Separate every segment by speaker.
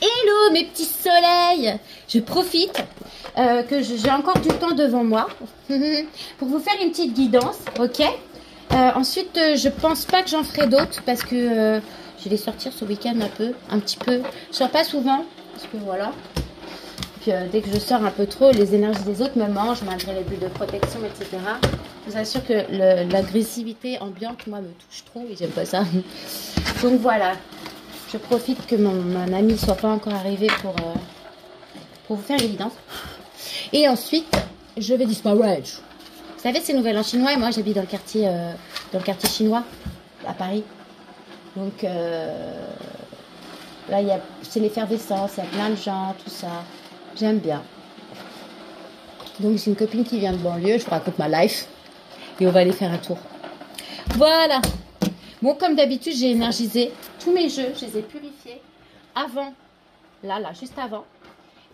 Speaker 1: Hello mes petits soleils. Je profite que j'ai encore du temps devant moi pour vous faire une petite guidance, ok. Ensuite, je pense pas que j'en ferai d'autres parce que je vais sortir ce week-end un petit peu. Je sors pas souvent parce que voilà. Puis dès que je sors un peu trop, les énergies des autres me mangent malgré les bulles de protection, etc. Je vous assure que l'agressivité ambiante, moi, me touche trop et j'aime pas ça. Donc voilà. Je profite que mon ami ne soit pas encore arrivé pour vous faire l'évidence. Et ensuite, je vais disparaître. Vous savez, c'est Nouvel An chinois et moi, j'habite dans le quartier chinois, à Paris. Donc, là, c'est l'effervescence, il y a plein de gens, tout ça. J'aime bien. Donc, j'ai une copine qui vient de banlieue, je vous raconte ma life. Et on va aller faire un tour. Voilà. Bon, comme d'habitude, j'ai énergisé tous mes jeux, je les ai purifiés avant, là, juste avant.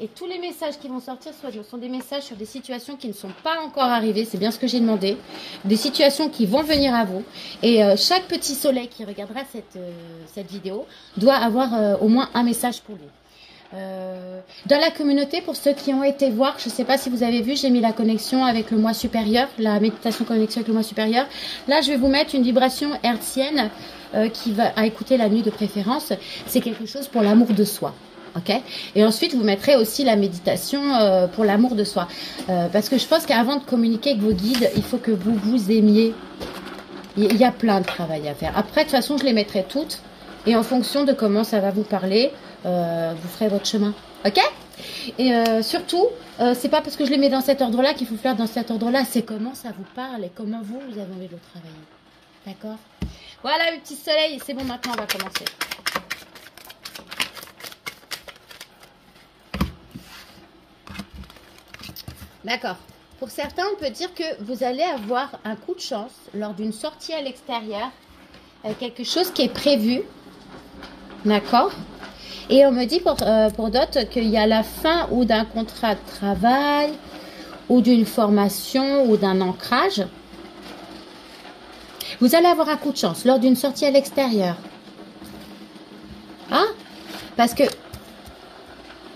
Speaker 1: Et tous les messages qui vont sortir sont des messages sur des situations qui ne sont pas encore arrivées, c'est bien ce que j'ai demandé. Des situations qui vont venir à vous. Et chaque petit soleil qui regardera cette vidéo doit avoir au moins un message pour lui. Dans la communauté, pour ceux qui ont été voir, je ne sais pas si vous avez vu, j'ai mis la connexion avec le moi supérieur, la méditation connexion avec le moi supérieur. Là, je vais vous mettre une vibration hertzienne qui va à écouter la nuit de préférence. C'est quelque chose pour l'amour de soi. Ok. Et ensuite, vous mettrez aussi la méditation pour l'amour de soi. Parce que je pense qu'avant de communiquer avec vos guides, il faut que vous vous aimiez. Il y a plein de travail à faire. Après, de toute façon, je les mettrai toutes. Et en fonction de comment ça va vous parler, vous ferez votre chemin. Ok. Et surtout, c'est pas parce que je les mets dans cet ordre-là qu'il faut faire dans cet ordre-là. C'est comment ça vous parle et comment vous avez envie de le travailler. D'accord. Voilà, mes petits soleils. C'est bon, maintenant, on va commencer. D'accord. Pour certains, on peut dire que vous allez avoir un coup de chance lors d'une sortie à l'extérieur. Quelque chose qui est prévu. D'accord. Et on me dit pour d'autres qu'il y a la fin ou d'un contrat de travail ou d'une formation ou d'un ancrage. Vous allez avoir un coup de chance lors d'une sortie à l'extérieur. Hein? Parce que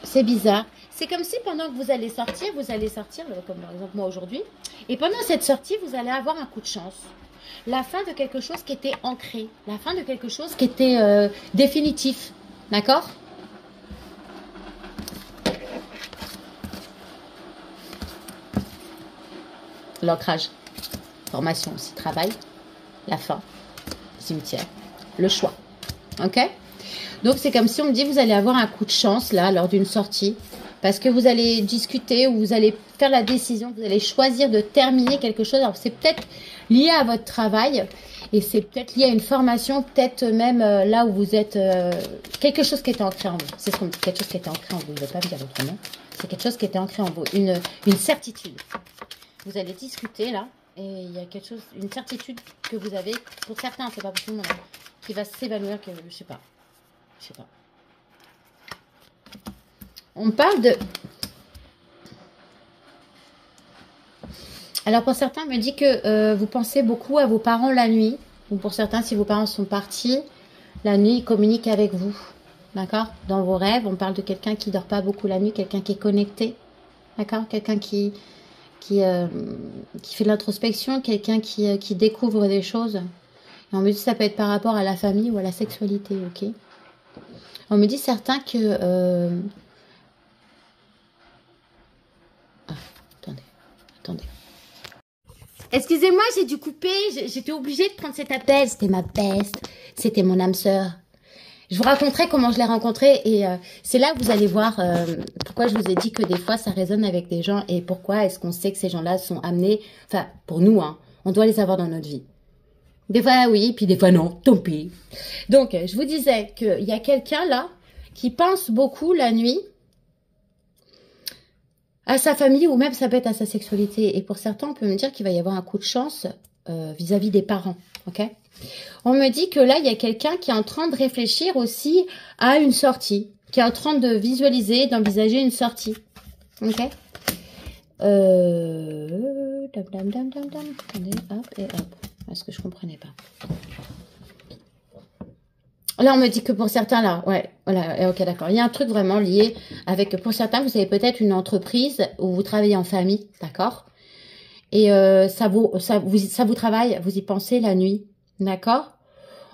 Speaker 1: c'est bizarre. C'est comme si pendant que vous allez sortir, comme par exemple moi aujourd'hui, et pendant cette sortie, vous allez avoir un coup de chance. La fin de quelque chose qui était ancré, la fin de quelque chose qui était définitif. D'accord? L'ancrage, formation aussi, travail, la fin, cimetière, le choix. Ok? Donc c'est comme si on me dit vous allez avoir un coup de chance là lors d'une sortie. Parce que vous allez discuter ou vous allez faire la décision, vous allez choisir de terminer quelque chose. Alors, c'est peut-être lié à votre travail et c'est peut-être lié à une formation, peut-être même là où vous êtes, quelque chose qui était ancré en vous. C'est ce qu'on dit, quelque chose qui était ancré en vous. Je ne vais pas me dire autrement. C'est quelque chose qui était ancré en vous, une certitude. Vous allez discuter là et il y a quelque chose, une certitude que vous avez, pour certains, c'est pas pour tout le monde, qui va s'évanouir, que je sais pas. On parle de... Alors pour certains, on me dit que vous pensez beaucoup à vos parents la nuit. Ou pour certains, si vos parents sont partis, la nuit, ils communiquent avec vous. D'accord? Dans vos rêves, on parle de quelqu'un qui dort pas beaucoup la nuit, quelqu'un qui est connecté. D'accord? Quelqu'un qui fait de l'introspection, quelqu'un qui découvre des choses. Et on me dit que ça peut être par rapport à la famille ou à la sexualité, ok? On me dit certains que... Attendez. Excusez-moi, j'ai dû couper. J'étais obligée de prendre cet appel. C'était ma peste. C'était mon âme sœur. Je vous raconterai comment je l'ai rencontrée. Et c'est là que vous allez voir pourquoi je vous ai dit que des fois, ça résonne avec des gens. Et pourquoi est-ce qu'on sait que ces gens-là sont amenés... Enfin, pour nous, hein, on doit les avoir dans notre vie. Des fois, oui, puis des fois, non. Tant pis. Donc, je vous disais qu'il y a quelqu'un là qui pense beaucoup la nuit à sa famille ou même ça peut être à sa sexualité. Et pour certains, on peut me dire qu'il va y avoir un coup de chance vis-à-vis des parents. Ok? On me dit que là, il y a quelqu'un qui est en train de réfléchir aussi à une sortie, qui est en train de visualiser, d'envisager une sortie. Ok? Attendez, hop et hop. Est-ce que je comprenais pas? Là, on me dit que pour certains, là, ouais, voilà, ok, d'accord. Il y a un truc vraiment lié avec, pour certains, vous avez peut-être une entreprise où vous travaillez en famille, d'accord? Et ça vous travaille, vous y pensez la nuit, d'accord?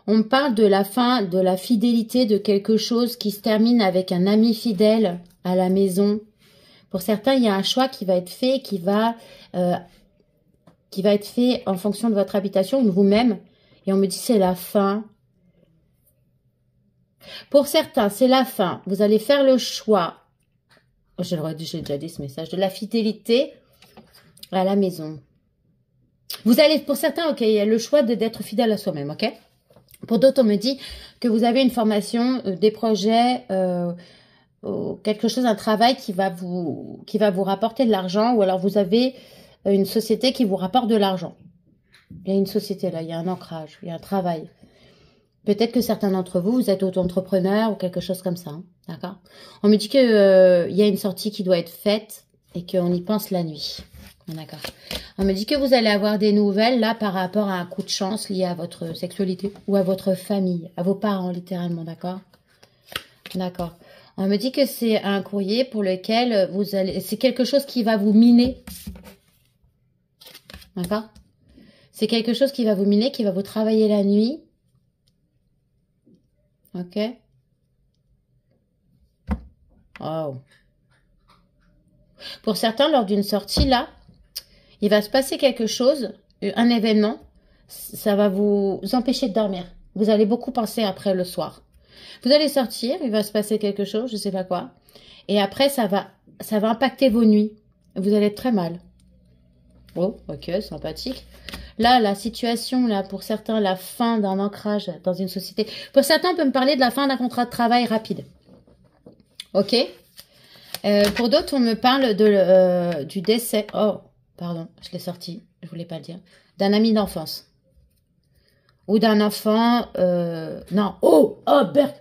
Speaker 1: On me parle de la fin, de la fidélité de quelque chose qui se termine avec un ami fidèle à la maison. Pour certains, il y a un choix qui va être fait, qui va être fait en fonction de votre habitation ou de vous-même. Et on me dit c'est la fin. Pour certains, c'est la fin. Vous allez faire le choix. J'ai déjà dit ce message. De la fidélité à la maison. Vous allez, pour certains, ok, il y a le choix d'être fidèle à soi-même, ok? Pour d'autres, on me dit que vous avez une formation, des projets, quelque chose, un travail qui va vous rapporter de l'argent, ou alors vous avez une société qui vous rapporte de l'argent. Il y a une société là, il y a un ancrage, il y a un travail. Peut-être que certains d'entre vous, vous êtes auto-entrepreneur ou quelque chose comme ça, hein, d'accord? On me dit que il y a une sortie qui doit être faite et qu'on y pense la nuit, d'accord? On me dit que vous allez avoir des nouvelles là par rapport à un coup de chance lié à votre sexualité ou à votre famille, à vos parents littéralement, d'accord? D'accord. On me dit que c'est un courrier pour lequel vous allez... C'est quelque chose qui va vous miner. D'accord? C'est quelque chose qui va vous miner, qui va vous travailler la nuit. Ok? Oh. Pour certains, lors d'une sortie, là, il va se passer quelque chose, un événement, ça va vous empêcher de dormir. Vous allez beaucoup penser après le soir. Vous allez sortir, il va se passer quelque chose, je ne sais pas quoi. Et après, ça va impacter vos nuits. Vous allez être très mal. Oh, ok, sympathique. Là, la situation, là, pour certains, la fin d'un ancrage dans une société. Pour certains, on peut me parler de la fin d'un contrat de travail rapide. Ok? Pour d'autres, on me parle du décès. Oh, pardon, je l'ai sorti, je voulais pas le dire. D'un ami d'enfance. Ou d'un enfant... non,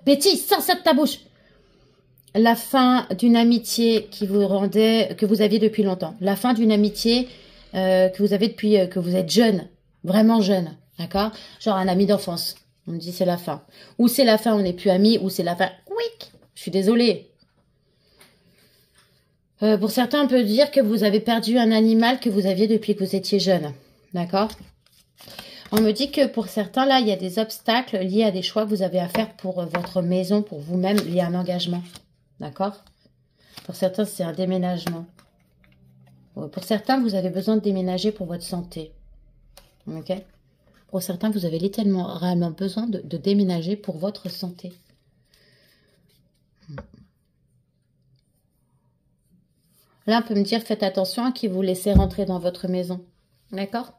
Speaker 1: Betty, sors ça de ta bouche. La fin d'une amitié que vous aviez depuis longtemps. La fin d'une amitié que vous avez depuis que vous êtes jeune. Vraiment jeune, d'accord? Genre un ami d'enfance. On me dit c'est la fin. Ou c'est la fin, on n'est plus amis, ou c'est la fin. Oui, je suis désolée. Pour certains, on peut dire que vous avez perdu un animal que vous aviez depuis que vous étiez jeune. D'accord? On me dit que pour certains, là, il y a des obstacles liés à des choix que vous avez à faire pour votre maison, pour vous-même, liés à un engagement. D'accord? Pour certains, c'est un déménagement. Pour certains, vous avez besoin de déménager pour votre santé. Ok? Pour certains, vous avez littéralement réellement besoin de déménager pour votre santé. Là, on peut me dire, faites attention à qui vous laissez rentrer dans votre maison. D'accord?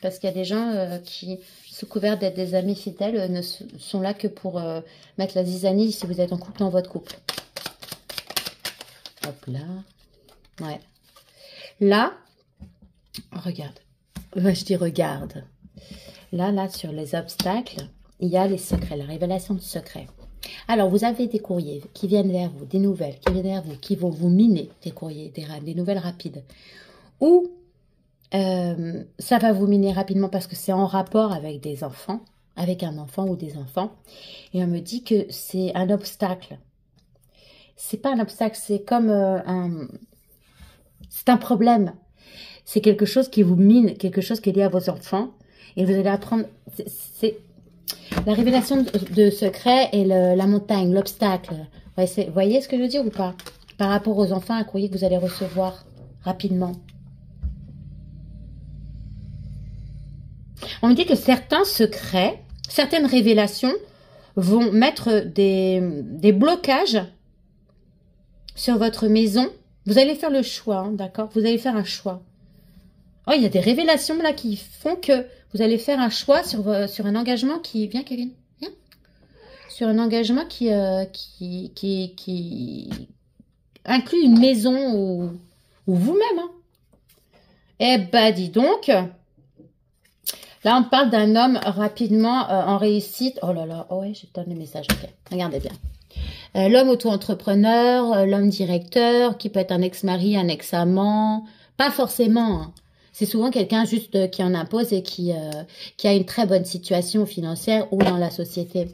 Speaker 1: Parce qu'il y a des gens qui, sous couvert d'être des amis fidèles, ne sont là que pour mettre la zizanie si vous êtes en couple dans votre couple. Hop là. Ouais. Là, regarde. Je dis regarde. Là, sur les obstacles, il y a les secrets, la révélation de secrets. Alors, vous avez des courriers qui viennent vers vous, des nouvelles qui viennent vers vous, qui vont vous miner, des courriers, des nouvelles rapides. Ou ça va vous miner rapidement parce que c'est en rapport avec des enfants, avec un enfant ou des enfants. Et on me dit que c'est un obstacle. C'est pas un obstacle, c'est comme c'est un problème. C'est quelque chose qui vous mine, quelque chose qui est lié à vos enfants. Et vous allez apprendre... C'est la révélation de secrets et la montagne, l'obstacle. Vous voyez ce que je veux dire ou pas? Par rapport aux enfants, un courrier que vous allez recevoir rapidement. On me dit que certains secrets, certaines révélations vont mettre des blocages sur votre maison. Vous allez faire le choix, hein, d'accord? Vous allez faire un choix. Oh, il y a des révélations là qui font que vous allez faire un choix sur un engagement qui... Viens, Kevin, viens. Sur un engagement qui inclut une maison ou vous-même. Hein. Eh ben, dis donc. Là, on parle d'un homme rapidement en réussite. Oh là là, oh ouais, je donne le message. Ok, regardez bien. L'homme auto-entrepreneur, l'homme directeur, qui peut être un ex-mari, un ex-amant. Pas forcément, hein. C'est souvent quelqu'un juste qui en impose et qui a une très bonne situation financière ou dans la société.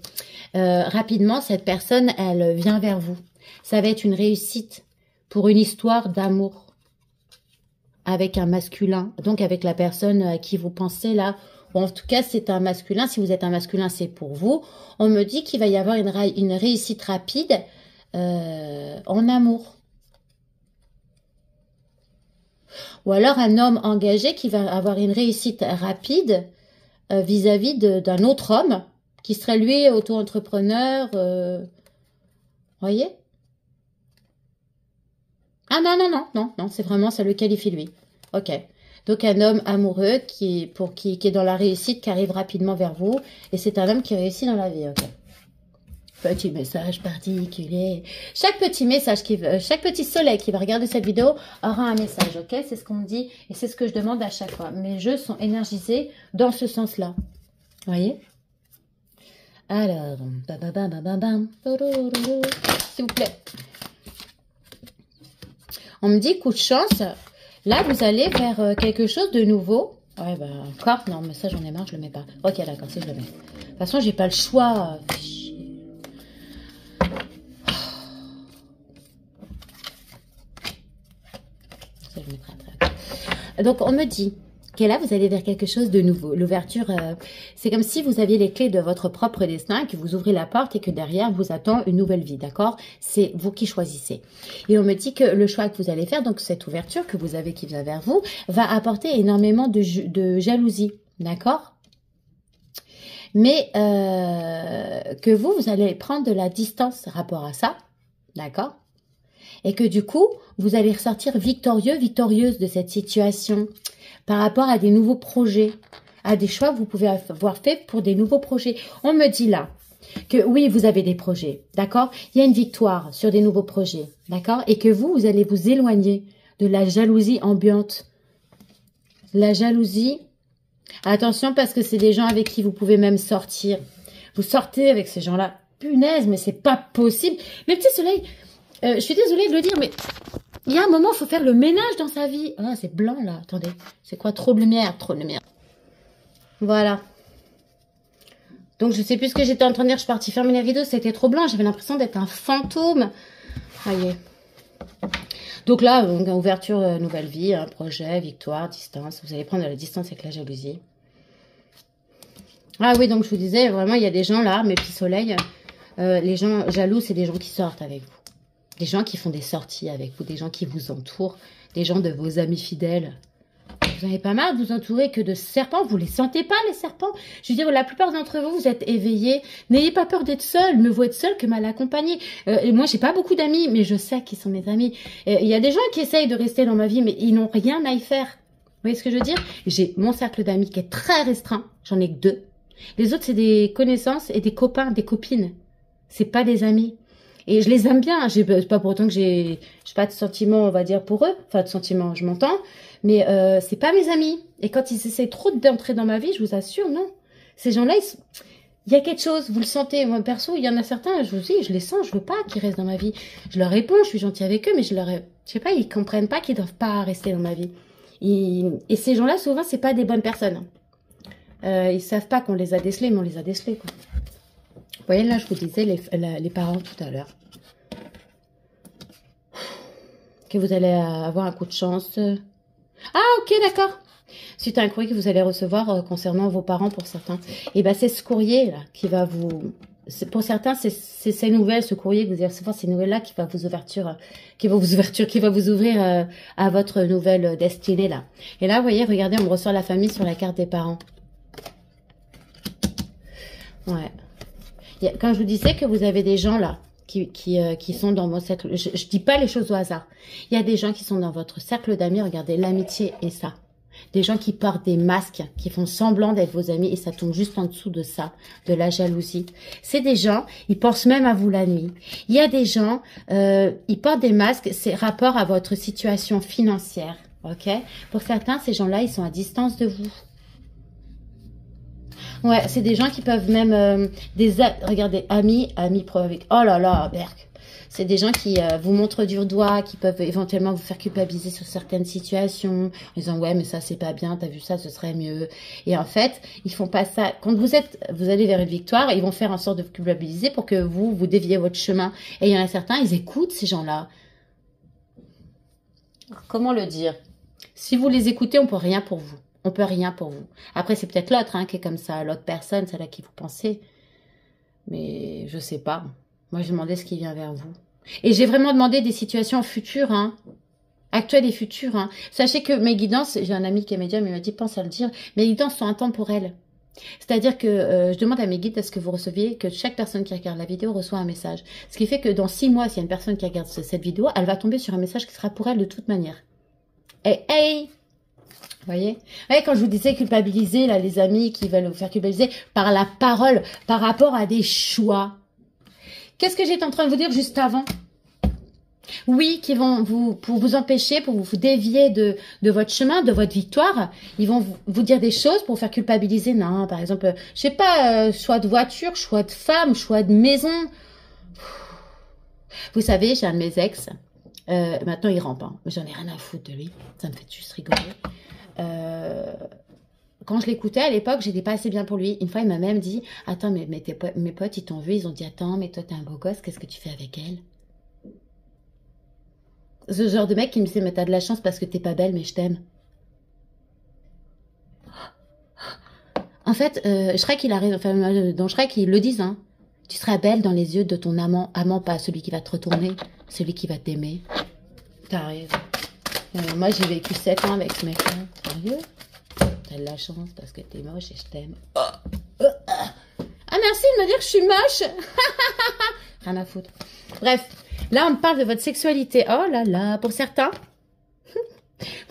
Speaker 1: Rapidement, cette personne, elle vient vers vous. Ça va être une réussite pour une histoire d'amour avec un masculin. Donc, avec la personne à qui vous pensez là. Bon, en tout cas, c'est un masculin. Si vous êtes un masculin, c'est pour vous. On me dit qu'il va y avoir une réussite rapide en amour. Ou alors un homme engagé qui va avoir une réussite rapide vis-à-vis d'un autre homme qui serait lui auto-entrepreneur. Voyez? Ah non, non, non, non, non, c'est vraiment, ça le qualifie lui. Ok. Donc un homme amoureux qui est dans la réussite, qui arrive rapidement vers vous. Et c'est un homme qui réussit dans la vie, ok. Petit message particulier. Chaque petit soleil qui va regarder cette vidéo aura un message, ok? C'est ce qu'on me dit et c'est ce que je demande à chaque fois. Mes jeux sont énergisés dans ce sens-là. Vous voyez? Alors, s'il vous plaît. On me dit coup de chance. Là, vous allez vers quelque chose de nouveau. Ouais, bah encore. Non, mais ça, j'en ai marre, je le mets pas. Ok, d'accord, si je le mets. De toute façon, j'ai pas le choix. Ça, je mettrai après. Donc, on me dit que là, vous allez vers quelque chose de nouveau. L'ouverture, c'est comme si vous aviez les clés de votre propre destin, que vous ouvrez la porte et que derrière vous attend une nouvelle vie, d'accord? C'est vous qui choisissez. Et on me dit que le choix que vous allez faire, donc cette ouverture que vous avez qui vient vers vous, va apporter énormément de jalousie, d'accord? Mais que vous allez prendre de la distance rapport à ça, d'accord? Et que du coup, vous allez ressortir victorieux, victorieuse de cette situation par rapport à des nouveaux projets, à des choix que vous pouvez avoir fait pour des nouveaux projets. On me dit là que oui, vous avez des projets, d'accord? Il y a une victoire sur des nouveaux projets, d'accord? Et que vous allez vous éloigner de la jalousie ambiante. La jalousie, attention parce que c'est des gens avec qui vous pouvez même sortir. Vous sortez avec ces gens-là. Punaise, mais c'est pas possible. Mais petit soleil, je suis désolée de le dire, mais il y a un moment, il faut faire le ménage dans sa vie. Ah, c'est blanc, là. Attendez. C'est quoi? Trop de lumière. Trop de lumière. Voilà. Donc, je sais plus ce que j'étais en train de dire. Je suis partie fermer les rideaux. C'était trop blanc. J'avais l'impression d'être un fantôme. Voyez. Donc là, ouverture, nouvelle vie, un projet, victoire, distance. Vous allez prendre de la distance avec la jalousie. Ah oui, donc je vous disais, vraiment, il y a des gens là, mes petits soleils. Les gens jaloux, c'est des gens qui sortent avec vous. Des gens qui font des sorties avec vous, des gens qui vous entourent, des gens de vos amis fidèles. Vous n'avez pas marre de vous entourer que de serpents. Vous ne les sentez pas, les serpents? Je veux dire, la plupart d'entre vous, vous êtes éveillés. N'ayez pas peur d'être seul. Mieux vaut être seul que mal accompagné. Moi, j'ai pas beaucoup d'amis, mais je sais qui sont mes amis. Il y a des gens qui essayent de rester dans ma vie, mais ils n'ont rien à y faire. Vous voyez ce que je veux dire? J'ai mon cercle d'amis qui est très restreint. J'en ai que 2. Les autres, c'est des connaissances et des copains, des copines. C'est pas des amis. Et je les aime bien. C'est pas pour autant que j'ai pas de sentiments, on va dire, pour eux. Enfin, de sentiments, je m'entends. Mais c'est pas mes amis. Et quand ils essaient trop d'entrer dans ma vie, je vous assure, non. Ces gens-là, il y a quelque chose. Vous le sentez. Moi, perso, il y en a certains, je vous dis, je les sens. Je veux pas qu'ils restent dans ma vie. Je leur réponds, je suis gentille avec eux, mais je sais pas, ils comprennent pas qu'ils doivent pas rester dans ma vie. Et ces gens-là, souvent, c'est pas des bonnes personnes. Ils savent pas qu'on les a décelés, mais on les a décelés, quoi. Vous voyez, là, je vous disais les parents tout à l'heure. Que vous allez avoir un coup de chance. Ah, ok, d'accord. Suite à un courrier que vous allez recevoir concernant vos parents pour certains. Et ben c'est ce courrier là qui va vous... Pour certains, c'est ces nouvelles, ce courrier que vous allez recevoir, ces nouvelles-là qui va vous ouvrir à votre nouvelle destinée là. Et là, vous voyez, regardez, on me ressort la famille sur la carte des parents. Ouais. Quand je vous disais que vous avez des gens là qui sont dans mon cercle, je dis pas les choses au hasard. Il y a des gens qui sont dans votre cercle d'amis, regardez, l'amitié et ça. Des gens qui portent des masques, qui font semblant d'être vos amis et ça tombe juste en dessous de ça, de la jalousie. C'est des gens, ils pensent même à vous la nuit. Il y a des gens, ils portent des masques, c'est rapport à votre situation financière, ok? Pour certains, ces gens-là, ils sont à distance de vous. Ouais, c'est des gens qui peuvent même... regardez, amis avec... Oh là là, berk. C'est des gens qui vous montrent du doigt, qui peuvent éventuellement vous faire culpabiliser sur certaines situations, en disant ouais mais ça c'est pas bien, t'as vu ça, ce serait mieux. Et en fait, ils font pas ça. Quand vous allez vers une victoire, ils vont faire en sorte de vous culpabiliser pour que vous déviez votre chemin. Et il y en a certains, ils écoutent ces gens-là. Comment le dire? Si vous les écoutez, on peut rien pour vous. On peut rien pour vous. Après, c'est peut-être l'autre qui est comme ça, l'autre personne, celle à qui vous pensez. Mais je sais pas. Moi, je demandais ce qui vient vers vous. Et j'ai vraiment demandé des situations futures, actuelles et futures. Sachez que mes guidances, j'ai un ami qui est médium, il m'a dit, pense à le dire, mes guidances sont intemporelles. C'est-à-dire que je demande à mes guides à ce que vous receviez, que chaque personne qui regarde la vidéo reçoit un message. Ce qui fait que dans 6 mois, s'il y a une personne qui regarde cette vidéo, elle va tomber sur un message qui sera pour elle de toute manière. Hey, vous voyez, quand je vous disais culpabiliser, là, les amis qui veulent vous faire culpabiliser par la parole, par rapport à des choix. Qu'est-ce que j'étais en train de vous dire juste avant? Oui, qui vont pour vous empêcher, pour vous dévier de votre chemin, de votre victoire. Ils vont vous dire des choses pour vous faire culpabiliser. Non, par exemple, je sais pas, choix de voiture, choix de femme, choix de maison. Vous savez, j'ai un de mes ex. Maintenant, il rampe. J'en ai rien à foutre de lui. Ça me fait juste rigoler. Quand je l'écoutais à l'époque, j'étais pas assez bien pour lui. Une fois, il m'a même dit, attends, mais mes potes, ils t'ont vu, ils ont dit, attends, mais toi, t'es un beau gosse, qu'est-ce que tu fais avec elle? Ce genre de mec qui me disait, mais t'as de la chance parce que t'es pas belle, mais je t'aime. En fait, Shrek, il a raison. Enfin, dans Shrek, ils le disent, Tu seras belle dans les yeux de ton amant, pas celui qui va te retourner, celui qui va t'aimer. T'arrives. Moi, j'ai vécu 7 ans avec ce mec-là. Sérieux? T'as de la chance parce que t'es moche et je t'aime. Ah, merci de me dire que je suis moche. Rien à foutre. Bref, là, on me parle de votre sexualité. Oh là là, pour certains,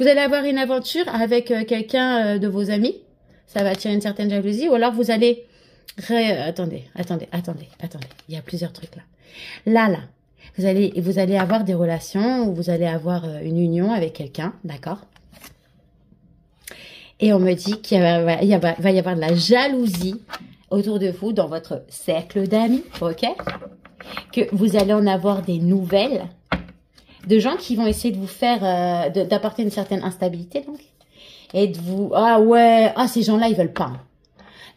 Speaker 1: vous allez avoir une aventure avec quelqu'un de vos amis. Ça va attirer une certaine jalousie. Ou alors, vous allez... Attendez. Il y a plusieurs trucs là. Là. Vous allez avoir des relations ou vous allez avoir une union avec quelqu'un, d'accord? Et on me dit qu'il va y avoir de la jalousie autour de vous, dans votre cercle d'amis, ok? Que vous allez en avoir des nouvelles de gens qui vont essayer de vous faire, d'apporter une certaine instabilité, donc. Et de vous, ces gens-là, ils veulent pas.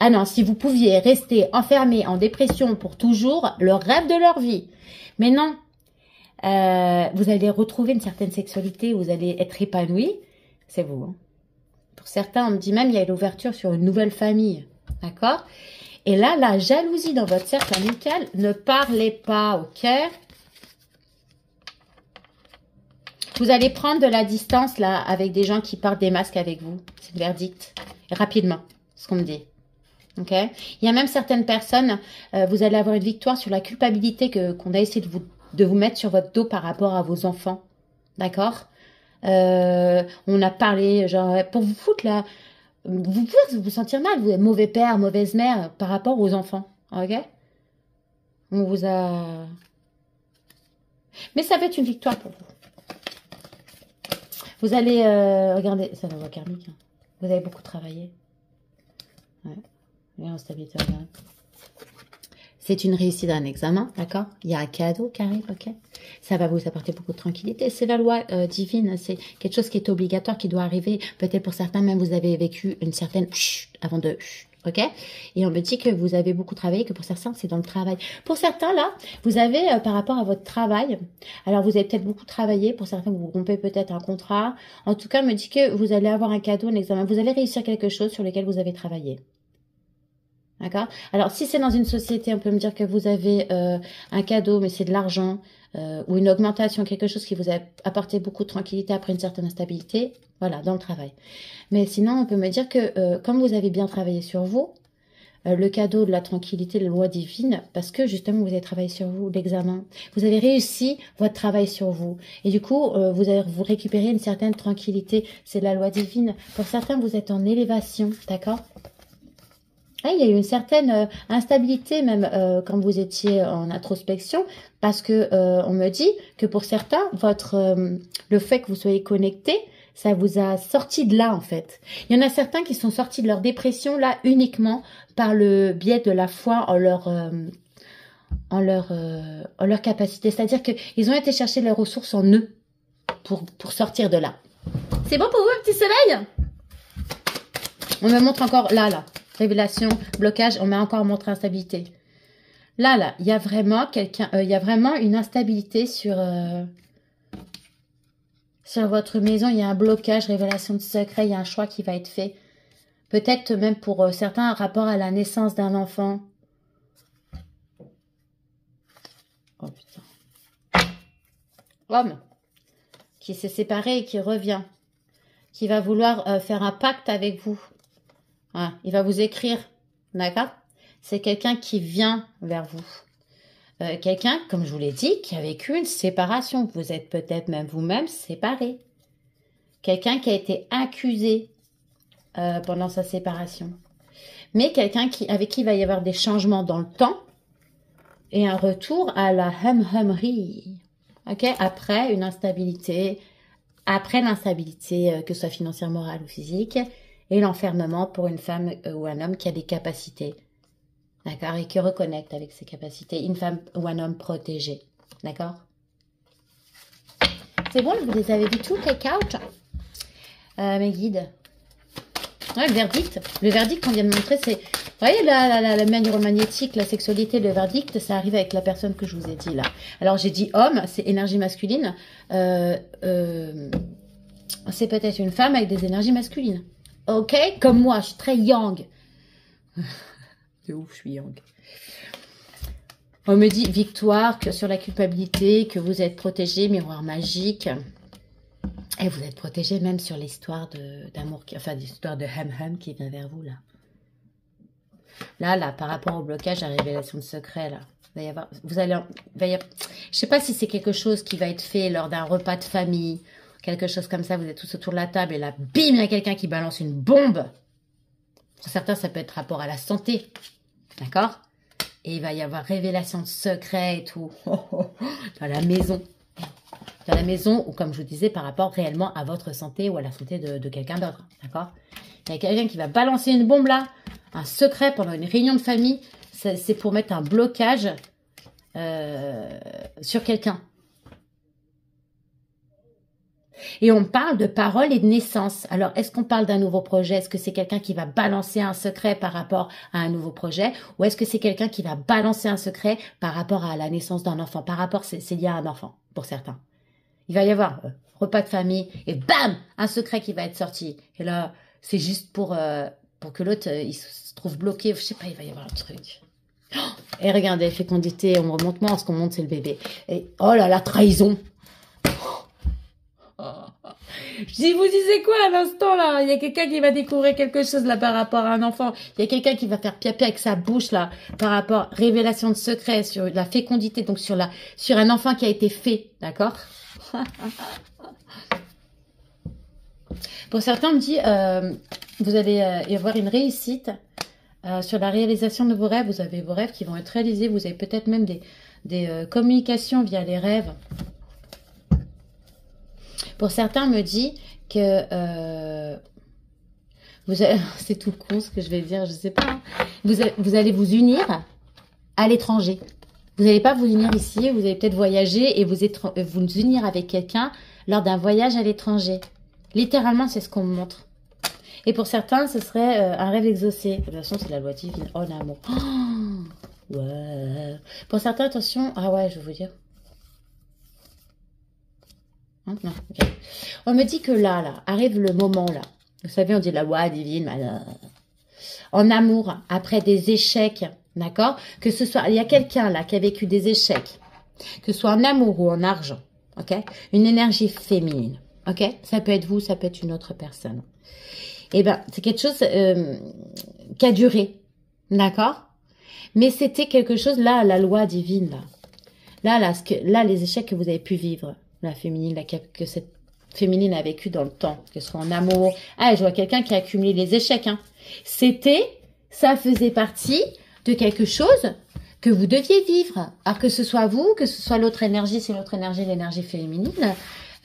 Speaker 1: Ah non, si vous pouviez rester enfermé en dépression pour toujours, le rêve de leur vie. Mais non, vous allez retrouver une certaine sexualité, vous allez être épanoui, c'est vous. Pour certains, on me dit même il y a l'ouverture sur une nouvelle famille, d'accord? Et là, la jalousie dans votre cercle amical, ne parlez pas, ok? Vous allez prendre de la distance là avec des gens qui portent des masques avec vous, c'est le verdict, rapidement, ce qu'on me dit. Ok. Il y a même certaines personnes, vous allez avoir une victoire sur la culpabilité qu'on a essayé de vous mettre sur votre dos par rapport à vos enfants. D'accord? On a parlé, genre, pour vous foutre là, vous pouvez vous sentir mal, vous êtes mauvais père, mauvaise mère par rapport aux enfants. Ok? On vous a... Mais ça va être une victoire pour vous. Vous allez, regardez, c'est la voie karmique. Vous avez beaucoup travaillé. Ouais. C'est une réussite d'un examen, d'accord? Il y a un cadeau qui arrive, ok? Ça va vous apporter beaucoup de tranquillité. C'est la loi divine, c'est quelque chose qui est obligatoire, qui doit arriver. Peut-être pour certains, même vous avez vécu une certaine avant de... Ok? Et on me dit que vous avez beaucoup travaillé, que pour certains, c'est dans le travail. Pour certains, là, vous avez, par rapport à votre travail, alors vous avez peut-être beaucoup travaillé. Pour certains, vous rompez peut-être un contrat. En tout cas, on me dit que vous allez avoir un cadeau, un examen. Vous allez réussir quelque chose sur lequel vous avez travaillé. D'accord? Alors, si c'est dans une société, on peut me dire que vous avez un cadeau, mais c'est de l'argent, ou une augmentation, quelque chose qui vous a apporté beaucoup de tranquillité après une certaine instabilité, voilà, dans le travail. Mais sinon, on peut me dire que comme vous avez bien travaillé sur vous, le cadeau de la tranquillité, la loi divine, parce que justement, vous avez travaillé sur vous, l'examen, vous avez réussi votre travail sur vous. Et du coup, vous récupérez une certaine tranquillité, c'est la loi divine. Pour certains, vous êtes en élévation, d'accord? Il y a eu une certaine instabilité même quand vous étiez en introspection, parce que on me dit que pour certains, le fait que vous soyez connecté ça vous a sorti de là, en fait. Il y en a certains qui sont sortis de leur dépression, là, uniquement par le biais de la foi en leur capacité. C'est-à-dire qu'ils ont été chercher leurs ressources en eux pour sortir de là. C'est bon pour vous, un petit soleil? On me montre encore, là, révélation, blocage, on m'a encore montré instabilité. Là, il y a vraiment il y a vraiment une instabilité sur votre maison. Il y a un blocage, révélation de secret, il y a un choix qui va être fait. Peut-être même pour certains, un rapport à la naissance d'un enfant. Oh putain. Homme qui s'est séparé et qui revient. Qui va vouloir faire un pacte avec vous. Ah, il va vous écrire. D'accord? C'est quelqu'un qui vient vers vous. Quelqu'un, comme je vous l'ai dit, qui a vécu une séparation. Vous êtes peut-être même vous-même séparés. Quelqu'un qui a été accusé pendant sa séparation. Mais quelqu'un avec qui il va y avoir des changements dans le temps et un retour à la hum-hummerie. Ok? Après une instabilité, après l'instabilité, que ce soit financière, morale ou physique, et l'enfermement pour une femme ou un homme qui a des capacités. D'accord? Et qui reconnecte avec ses capacités. Une femme ou un homme protégé. D'accord? C'est bon, vous les avez vus tous, les couches? Mes guides. Ouais, le verdict. Le verdict qu'on vient de montrer, c'est... Vous voyez, la manière magnétique, la sexualité, le verdict, ça arrive avec la personne que je vous ai dit là. Alors, j'ai dit homme, c'est énergie masculine. C'est peut-être une femme avec des énergies masculines. Ok? Comme moi, je suis très yang. De ouf, je suis yang. On me dit victoire, que sur la culpabilité, que vous êtes protégé, miroir magique. Et vous êtes protégé même sur l'histoire d'amour, enfin l'histoire de Ham qui vient vers vous là. Là, par rapport au blocage, à la révélation de secret, là. Il va y avoir, je sais pas si c'est quelque chose qui va être fait lors d'un repas de famille, quelque chose comme ça, vous êtes tous autour de la table et là, bim, il y a quelqu'un qui balance une bombe. Pour certains, ça peut être rapport à la santé. D'accord? Et il va y avoir révélation de secret et tout. Dans la maison. Dans la maison, ou comme je vous disais, par rapport réellement à votre santé ou à la santé de quelqu'un d'autre. D'accord? Il y a quelqu'un qui va balancer une bombe là, un secret pendant une réunion de famille. C'est pour mettre un blocage sur quelqu'un. Et on parle de parole et de naissance. Alors, est-ce qu'on parle d'un nouveau projet? Est-ce que c'est quelqu'un qui va balancer un secret par rapport à un nouveau projet? Ou est-ce que c'est quelqu'un qui va balancer un secret par rapport à la naissance d'un enfant? Par rapport, c'est lié à un enfant, pour certains. Il va y avoir repas de famille et bam, un secret qui va être sorti. Et là, c'est juste pour que l'autre, il se trouve bloqué. Je sais pas, il va y avoir un truc. Oh, et regardez, fécondité, on me remonte moins, ce qu'on monte, c'est le bébé. Et oh là là, trahison. Je vous disais quoi à l'instant là? Il y a quelqu'un qui va découvrir quelque chose là par rapport à un enfant. Il y a quelqu'un qui va faire piapi avec sa bouche là par rapport révélation de secret sur la fécondité, donc sur un enfant qui a été fait, d'accord? Pour certains, on me dit vous allez y avoir une réussite sur la réalisation de vos rêves. Vous avez vos rêves qui vont être réalisés. Vous avez peut-être même des communications via les rêves. Pour certains, on me dit que c'est tout con ce que je vais dire, je sais pas. Hein. Vous allez vous unir à l'étranger. Vous n'allez pas vous unir ici, vous allez peut-être voyager et vous unir avec quelqu'un lors d'un voyage à l'étranger. Littéralement, c'est ce qu'on me montre. Et pour certains, ce serait un rêve exaucé. De toute façon, c'est la loi divine. Oh, l'amour. Oh, ouais. Pour certains, attention. Ah ouais, je vais vous dire. Hein, non, okay. On me dit que là, arrive le moment là. Vous savez, on dit la loi divine. En amour, après des échecs, d'accord? Que ce soit, il y a quelqu'un là qui a vécu des échecs, que ce soit en amour ou en argent, ok? Une énergie féminine, ok? Ça peut être vous, ça peut être une autre personne. Eh ben, c'est quelque chose qui a duré, d'accord? Mais c'était quelque chose là, la loi divine là. Là, les échecs que vous avez pu vivre. La féminine, que cette féminine a vécu dans le temps, que ce soit en amour. Ah, je vois quelqu'un qui a accumulé les échecs. Hein. Ça faisait partie de quelque chose que vous deviez vivre. Alors que ce soit vous, que ce soit l'autre énergie, c'est l'autre énergie, l'énergie féminine.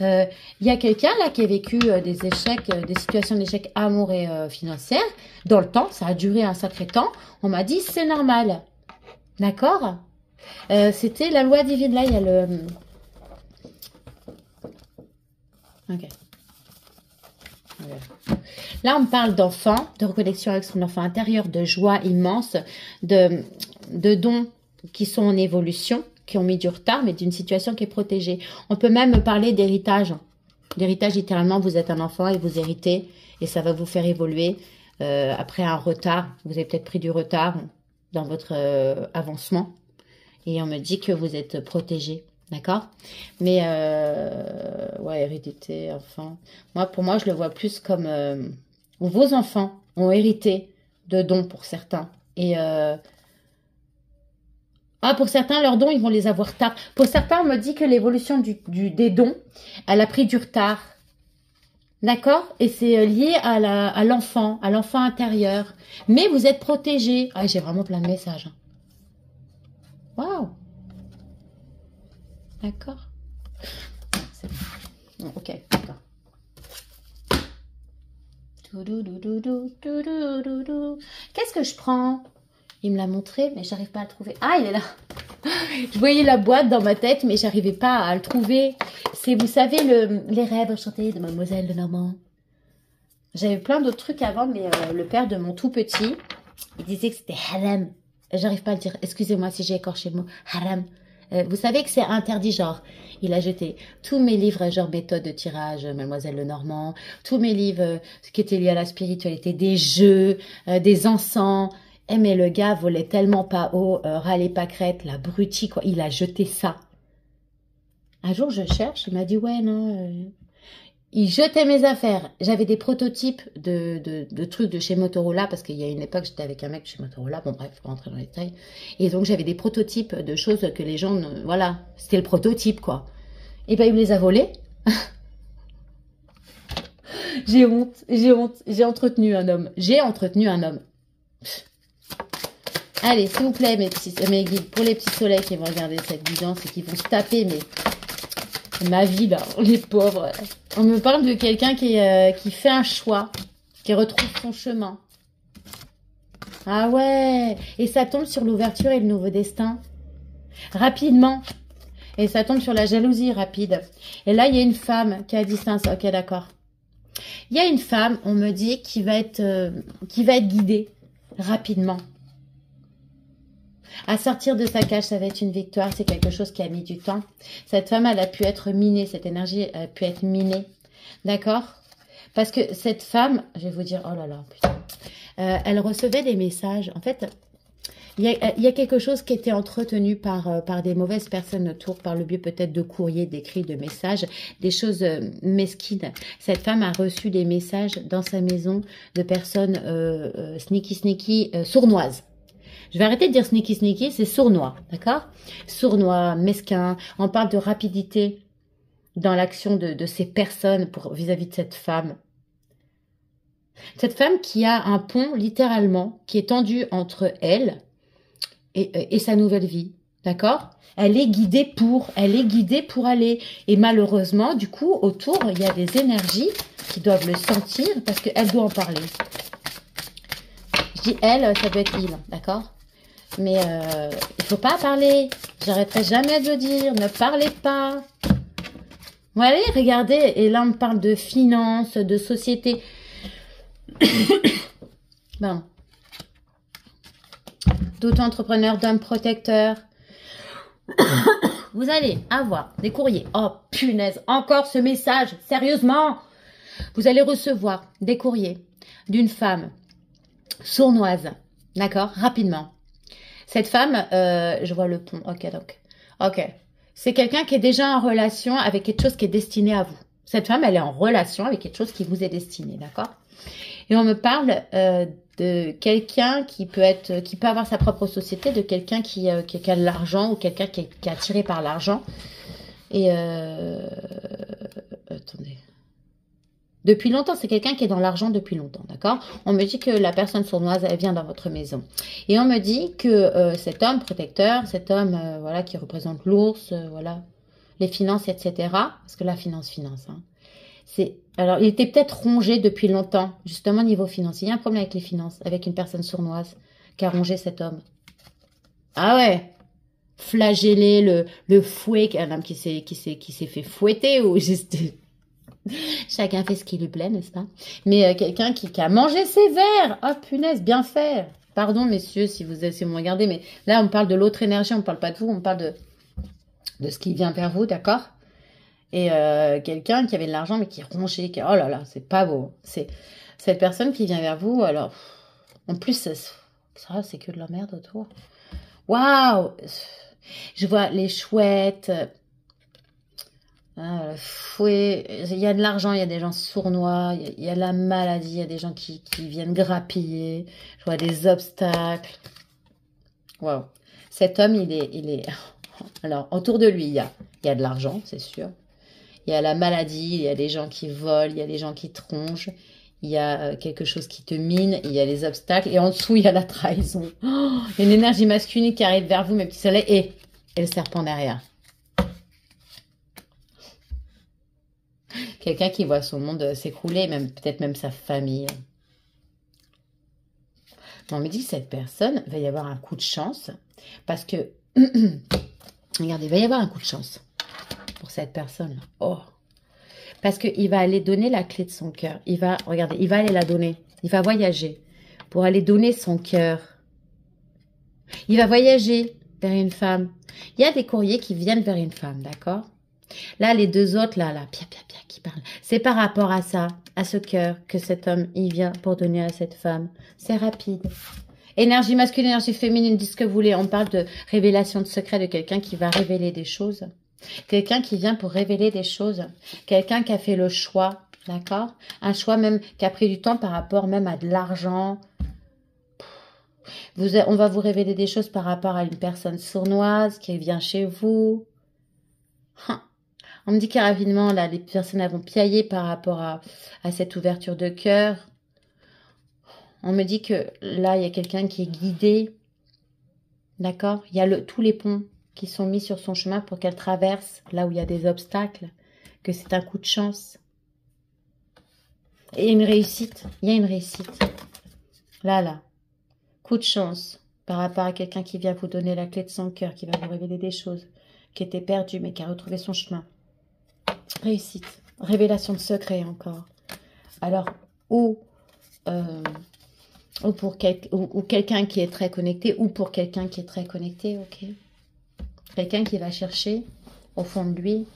Speaker 1: Il y a quelqu'un là qui a vécu des échecs, des situations d'échecs amour et financières dans le temps. Ça a duré un sacré temps. On m'a dit c'est normal. D'accord. C'était la loi divine. Là, il y a le... Ok. Là, on me parle d'enfant, de reconnexion avec son enfant intérieur, de joie immense, de dons qui sont en évolution, qui ont mis du retard, mais d'une situation qui est protégée. On peut même parler d'héritage. L'héritage, littéralement, vous êtes un enfant et vous héritez, et ça va vous faire évoluer après un retard. Vous avez peut-être pris du retard dans votre avancement, et on me dit que vous êtes protégé. D'accord? Mais, ouais, hérédité, enfant. Pour moi, je le vois plus comme vos enfants ont hérité de dons pour certains. Et, pour certains, leurs dons, ils vont les avoir tard. Pour certains, on me dit que l'évolution des dons, elle a pris du retard. D'accord? Et c'est lié à l'enfant intérieur. Mais vous êtes protégé. Ah, j'ai vraiment plein de messages. Waouh! D'accord. C'est bon. Ok, d'accord. Qu'est-ce que je prends? Il me l'a montré, mais j'arrive pas à le trouver. Ah, il est là. Je voyais la boîte dans ma tête, mais j'arrivais pas à le trouver. C'est, vous savez, les rêves enchantés de Mademoiselle Lenormand. J'avais plein d'autres trucs avant, mais le père de mon tout petit, il disait que c'était haram. J'arrive pas à le dire. Excusez-moi si j'ai écorché le mot. Haram. Vous savez que c'est interdit, genre. Il a jeté tous mes livres, genre méthode de tirage, Mademoiselle Lenormand, tous mes livres qui étaient liés à la spiritualité, des jeux, des encens. Mais le gars volait tellement pas haut, râlait pas crête, l'abruti, quoi. Il a jeté ça. Un jour, je cherche, il m'a dit, ouais, non. Il jetait mes affaires. J'avais des prototypes de trucs de chez Motorola, parce qu'il y a une époque, j'étais avec un mec chez Motorola. Bon, bref, pas rentrer dans les détails. Et donc, j'avais des prototypes de choses que les gens, voilà, c'était le prototype, quoi. Et ben, il me les a volés. J'ai honte. J'ai entretenu un homme. Allez, s'il vous plaît, mes guides, pour les petits soleils qui vont regarder cette vidéo et qui vont se taper, mais ma vie, là, les pauvres. On me parle de quelqu'un qui fait un choix, qui retrouve son chemin. Ah ouais, et ça tombe sur l'ouverture et le nouveau destin. Rapidement. Et ça tombe sur la jalousie rapide. Et là, il y a une femme qui est à distance. Ok, d'accord. Il y a une femme, on me dit, qui va être guidée rapidement. À sortir de sa cage, ça va être une victoire. C'est quelque chose qui a mis du temps. Cette femme, elle a pu être minée. Cette énergie a pu être minée. D'accord? Parce que cette femme, je vais vous dire, oh là là, putain. Elle recevait des messages. En fait, il y a quelque chose qui était entretenu par des mauvaises personnes autour, par le biais peut-être de courriers, d'écrits, de messages, des choses mesquines. Cette femme a reçu des messages dans sa maison de personnes sneaky, sournoises. Je vais arrêter de dire sneaky, c'est sournois, d'accord? Sournois, mesquin. On parle de rapidité dans l'action de ces personnes vis-à-vis de cette femme. Cette femme qui a un pont, littéralement, qui est tendu entre elle et sa nouvelle vie, d'accord? Elle est guidée pour aller. Et malheureusement, du coup, autour, il y a des énergies qui doivent le sentir parce qu'elle doit en parler. Je dis elle, ça peut être il, d'accord? Mais il faut pas parler. J'arrêterai jamais de le dire. Ne parlez pas. Bon, allez, regardez. Et là, on me parle de finances, de société. Bon. D'auto-entrepreneurs, d'hommes protecteurs. Vous allez avoir des courriers. Oh, punaise. Encore ce message. Sérieusement. Vous allez recevoir des courriers d'une femme sournoise. D'accord? Rapidement. Cette femme, je vois le pont. Ok, donc. Ok. C'est quelqu'un qui est déjà en relation avec quelque chose qui est destiné à vous. Cette femme, elle est en relation avec quelque chose qui vous est destiné, d'accord? Et on me parle de quelqu'un qui peut avoir sa propre société, de quelqu'un qui a de l'argent ou quelqu'un qui est attiré par l'argent. Et attendez. Depuis longtemps, c'est quelqu'un qui est dans l'argent depuis longtemps, d'accord? On me dit que la personne sournoise, elle vient dans votre maison. Et on me dit que cet homme protecteur, cet homme voilà, qui représente l'ours, voilà, les finances, etc. Parce que la finance, hein. Alors, il était peut-être rongé depuis longtemps, justement, niveau financier. Il y a un problème avec les finances, avec une personne sournoise qui a rongé cet homme. Ah ouais, flageller le fouet, un homme qui s'est fait fouetter ou juste... Chacun fait ce qui lui plaît, n'est-ce pas? Mais quelqu'un qui a mangé ses verres. Oh punaise, bien fait. Pardon, messieurs, si vous me regardez, mais là, on parle de l'autre énergie, on ne parle pas de vous, on parle de ce qui vient vers vous, d'accord? Et quelqu'un qui avait de l'argent, mais qui rongeait, oh là là, c'est pas beau. C'est cette personne qui vient vers vous, alors, en plus, ça c'est que de la merde autour. Waouh! Je vois les chouettes, fouet, il y a de l'argent, il y a des gens sournois, il y a la maladie, il y a des gens qui viennent grappiller, je vois des obstacles. Waouh! Cet homme, il est... Alors, autour de lui, il y a de l'argent, c'est sûr. Il y a la maladie, il y a des gens qui volent, il y a des gens qui tronchent, il y a quelque chose qui te mine, il y a les obstacles, et en dessous, il y a la trahison. Oh, il y a une énergie masculine qui arrive vers vous, mes petits soleils, et le serpent derrière. Quelqu'un qui voit son monde s'écrouler, peut-être même sa famille. On me dit que cette personne, va y avoir un coup de chance, parce que, regardez, il va y avoir un coup de chance pour cette personne. Oh, parce qu'il va aller donner la clé de son cœur. Regardez, il va aller la donner. Il va voyager pour aller donner son cœur. Il va voyager vers une femme. Il y a des courriers qui viennent vers une femme, d'accord? Là, les deux autres, là, qui parlent. C'est par rapport à ça, à ce cœur, que cet homme, il vient pour donner à cette femme. C'est rapide. Énergie masculine, énergie féminine, dites ce que vous voulez. On parle de révélation de secret, de quelqu'un qui va révéler des choses. Quelqu'un qui vient pour révéler des choses. Quelqu'un qui a fait le choix, d'accord? Un choix même qui a pris du temps par rapport même à de l'argent. On va vous révéler des choses par rapport à une personne sournoise qui vient chez vous. On me dit que rapidement, là, les personnes vont piailler par rapport à cette ouverture de cœur. On me dit que là, il y a quelqu'un qui est guidé. D'accord? Il y a tous les ponts qui sont mis sur son chemin pour qu'elle traverse là où il y a des obstacles. Que c'est un coup de chance. Et une réussite. Il y a une réussite. Là. Coup de chance par rapport à quelqu'un qui vient vous donner la clé de son cœur, qui va vous révéler des choses qui étaient perdues mais qui a retrouvé son chemin. Réussite. Révélation de secret encore. Alors, ou quelqu'un qui est très connecté, ou pour quelqu'un qui est très connecté, ok. Quelqu'un qui va chercher, au fond de lui,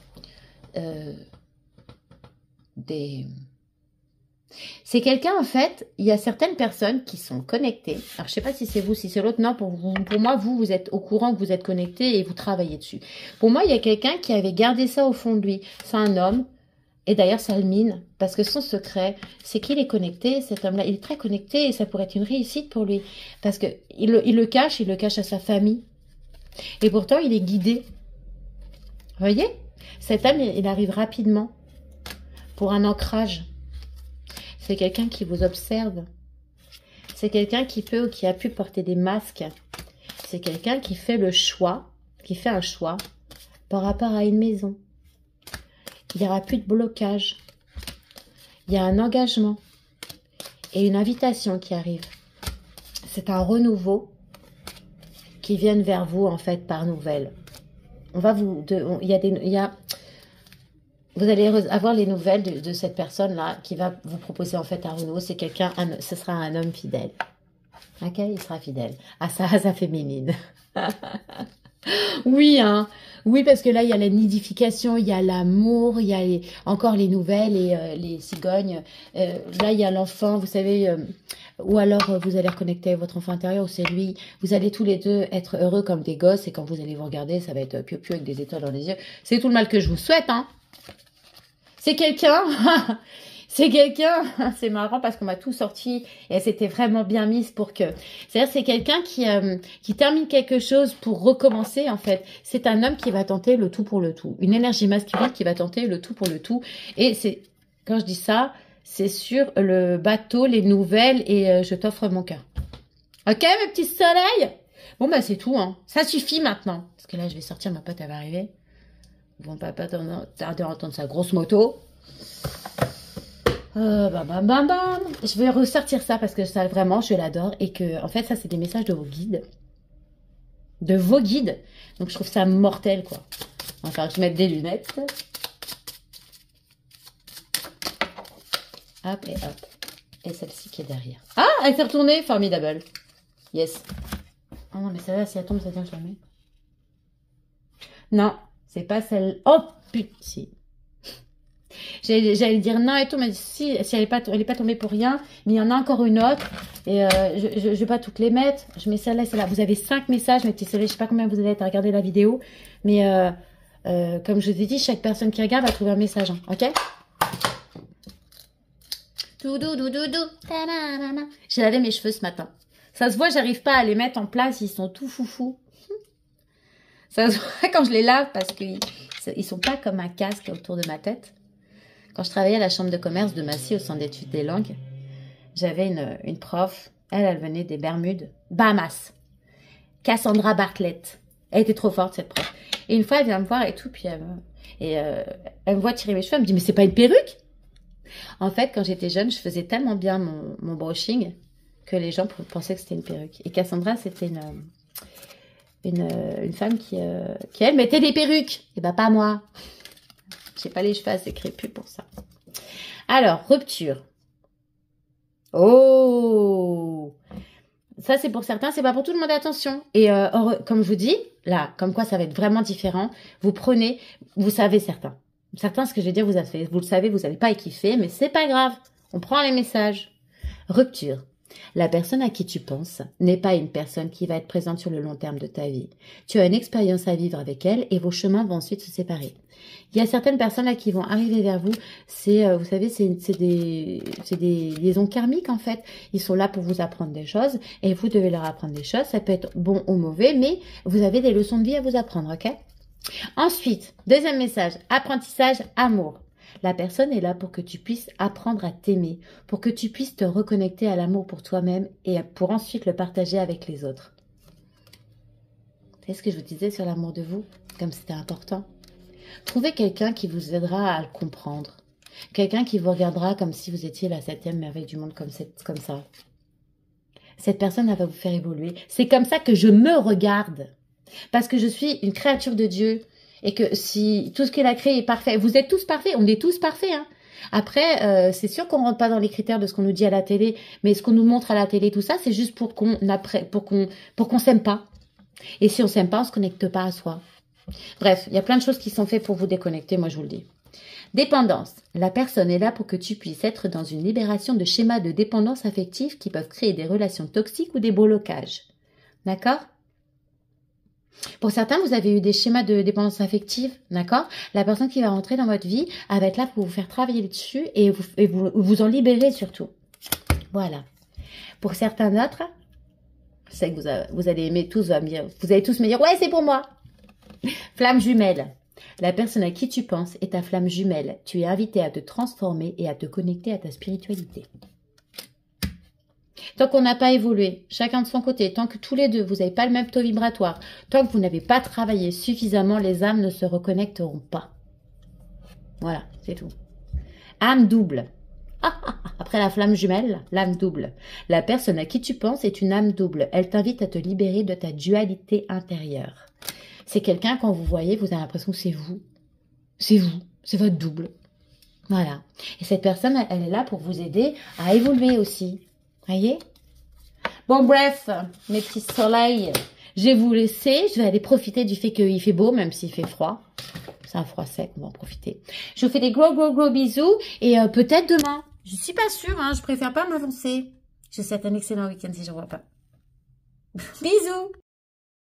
Speaker 1: C'est quelqu'un, en fait, il y a certaines personnes qui sont connectées. Alors, je ne sais pas si c'est vous, si c'est l'autre. Non, pour moi, vous êtes au courant que vous êtes connecté et vous travaillez dessus. Pour moi, il y a quelqu'un qui avait gardé ça au fond de lui. C'est un homme. Et d'ailleurs, ça le mine. Parce que son secret, c'est qu'il est connecté. Cet homme-là, il est très connecté et ça pourrait être une réussite pour lui. Parce que il le cache à sa famille. Et pourtant, il est guidé. Vous voyez? Cet homme, il arrive rapidement pour un ancrage. C'est quelqu'un qui vous observe. C'est quelqu'un qui peut ou qui a pu porter des masques. C'est quelqu'un qui fait le choix, qui fait un choix par rapport à une maison. Il n'y aura plus de blocage. Il y a un engagement et une invitation qui arrive. C'est un renouveau qui vient vers vous en fait par nouvelles. Vous allez avoir les nouvelles de cette personne-là qui va vous proposer en fait un renouveau. C'est ce sera un homme fidèle. Ok, il sera fidèle à sa féminine. Oui, hein. Oui, parce que là, il y a la nidification, il y a l'amour, il y a encore les nouvelles et les cigognes. Là, il y a l'enfant, vous savez, ou alors vous allez reconnecter avec votre enfant intérieur, ou c'est lui. Vous allez tous les deux être heureux comme des gosses et quand vous allez vous regarder, ça va être piou-piou avec des étoiles dans les yeux. C'est tout le mal que je vous souhaite, hein. C'est quelqu'un, c'est marrant parce qu'on m'a tout sorti et elle s'était vraiment bien mise pour que... C'est-à-dire c'est quelqu'un qui termine quelque chose pour recommencer en fait. C'est un homme qui va tenter le tout pour le tout. Une énergie masculine qui va tenter le tout pour le tout. Et c'est, quand je dis ça, c'est sur le bateau, les nouvelles et je t'offre mon cœur. Ok mes petits soleils? Bon bah c'est tout, hein. Ça suffit maintenant. Parce que là je vais sortir, ma pote elle va arriver. vont pas tarder à entendre sa grosse moto. Bam, bam, bam, bam. Je vais ressortir ça parce que ça, vraiment, je l'adore. Et que, en fait, ça, c'est des messages de vos guides. De vos guides. Donc, je trouve ça mortel, quoi. On va faire que je mette des lunettes. Hop et hop. Et celle-ci qui est derrière. Ah, elle s'est retournée. Formidable. Yes. Oh non, mais celle-là, si elle tombe, ça tient jamais. Non, c'est pas celle... Oh, putain. Si. J'allais dire non et tout, mais si elle est pas tombée pour rien. Mais il y en a encore une autre. Et je vais pas toutes les mettre. Je mets celle-là et celle-là. Vous avez 5 messages, mais je sais pas combien vous allez être à regarder la vidéo. Mais comme je vous ai dit, chaque personne qui regarde va trouver un message. Hein, ok? J'ai lavé mes cheveux ce matin. Ça se voit, j'arrive pas à les mettre en place. Ils sont tout foufou. Ça se voit quand je les lave parce qu'ils sont pas comme un casque autour de ma tête. Quand je travaillais à la chambre de commerce de Massy au centre d'études des langues, j'avais une prof. Elle venait des Bermudes. Bahamas. Cassandra Bartlett. Elle était trop forte, cette prof. Et une fois, elle vient me voir et tout. Puis elle me voit tirer mes cheveux. Elle me dit, mais c'est pas une perruque? En fait, quand j'étais jeune, je faisais tellement bien mon brushing que les gens pensaient que c'était une perruque. Et Cassandra, c'était une femme qui, elle, mettait des perruques. Et ben, pas moi. J'ai pas les cheveux assez crépus pour ça. Alors, rupture. Oh! Ça, c'est pour certains, c'est pas pour tout le monde, attention. Et comme je vous dis, là, comme quoi ça va être vraiment différent, vous prenez, vous savez certains. Certains, ce que je vais dire, vous le savez, vous n'allez pas y kiffer, mais c'est pas grave. On prend les messages. Rupture. La personne à qui tu penses n'est pas une personne qui va être présente sur le long terme de ta vie. Tu as une expérience à vivre avec elle et vos chemins vont ensuite se séparer. Il y a certaines personnes là qui vont arriver vers vous. Vous savez, c'est des liaisons karmiques en fait. Ils sont là pour vous apprendre des choses et vous devez leur apprendre des choses. Ça peut être bon ou mauvais, mais vous avez des leçons de vie à vous apprendre, ok? Ensuite, deuxième message, apprentissage, amour. La personne est là pour que tu puisses apprendre à t'aimer, pour que tu puisses te reconnecter à l'amour pour toi-même et pour ensuite le partager avec les autres. Vous savez ce que je vous disais sur l'amour de vous? Comme c'était important. Trouvez quelqu'un qui vous aidera à le comprendre. Quelqu'un qui vous regardera comme si vous étiez la 7e merveille du monde comme ça. Cette personne, elle va vous faire évoluer. C'est comme ça que je me regarde. Parce que je suis une créature de Dieu. Et que si tout ce qu'il a créé est parfait, vous êtes tous parfaits, on est tous parfaits. Hein. Après, c'est sûr qu'on rentre pas dans les critères de ce qu'on nous dit à la télé, mais ce qu'on nous montre à la télé, tout ça, c'est juste pour qu'on s'aime pas. Et si on s'aime pas, on se connecte pas à soi. Bref, il y a plein de choses qui sont faites pour vous déconnecter, moi je vous le dis. Dépendance. La personne est là pour que tu puisses être dans une libération de schémas de dépendance affective qui peuvent créer des relations toxiques ou des blocages. D'accord ? Pour certains, vous avez eu des schémas de dépendance affective, d'accord? La personne qui va rentrer dans votre vie, elle va être là pour vous faire travailler dessus et vous en libérer surtout. Voilà. Pour certains d'autres, je sais que vous allez aimer tous, vous allez tous me dire, ouais, c'est pour moi. Flamme jumelle. La personne à qui tu penses est ta flamme jumelle. Tu es invité à te transformer et à te connecter à ta spiritualité. Tant qu'on n'a pas évolué, chacun de son côté, tant que tous les deux, vous n'avez pas le même taux vibratoire, tant que vous n'avez pas travaillé suffisamment, les âmes ne se reconnecteront pas. Voilà, c'est tout. Âme double. Après la flamme jumelle, l'âme double. La personne à qui tu penses est une âme double. Elle t'invite à te libérer de ta dualité intérieure. C'est quelqu'un, quand vous voyez, vous avez l'impression que c'est vous. C'est vous. C'est votre double. Voilà. Et cette personne, elle est là pour vous aider à évoluer aussi. Voyez? Bon, bref, mes petits soleils, je vais vous laisser. Je vais aller profiter du fait qu'il fait beau, même s'il fait froid. C'est un froid sec, on va en profiter. Je vous fais des gros bisous. Et peut-être demain. Je suis pas sûre, hein, je préfère pas m'avancer. Je vous souhaite un excellent week-end si je ne vois pas. Bisous!